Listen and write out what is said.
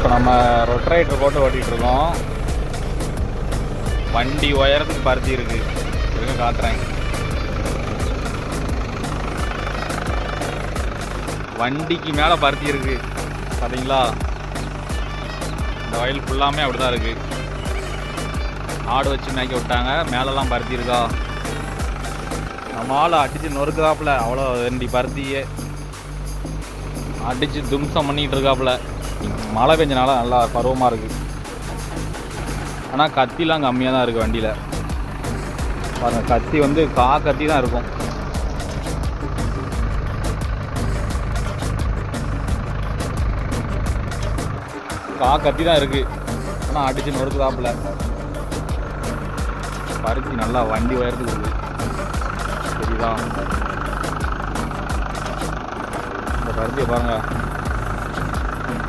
இப்போ நம்ம ரொட்டரைட்டர் போட்டு ஓட்டிகிட்டு இருக்கோம். வண்டி உயரத்துக்கு பருத்தி இருக்கு. இருங்க காட்டுறேன். வண்டிக்கு மேலே பருத்தி இருக்கு பார்த்தீங்களா? இந்த வயல் ஃபுல்லாமே அப்படிதான் இருக்கு. ஆடு வச்சு மேய்க்க விட்டாங்க. மேலெல்லாம் பருத்தி இருக்கா? நம்ம ஆள் அடிச்சு நொறுக்குதாப்புல. அவ்வளோ வண்டி பருத்தியே அடிச்சு தும்சம் பண்ணிட்டு இருக்காப்புல. மழை பெஞ்சனால நல்லா பருவமாக இருக்கு. ஆனால் கத்திலாம் கம்மியாக தான் இருக்குது வண்டியில். பாருங்கள், கத்தி வந்து கத்தி தான் இருக்கும். கத்தி தான் இருக்குது. ஆனால் அடிச்சு நொறுக்குதாப்புல. பருத்தி நல்லா வண்டி உயரத்துக்கு இருக்குது. சரிதா? இந்த பருத்தியை பாருங்கள்.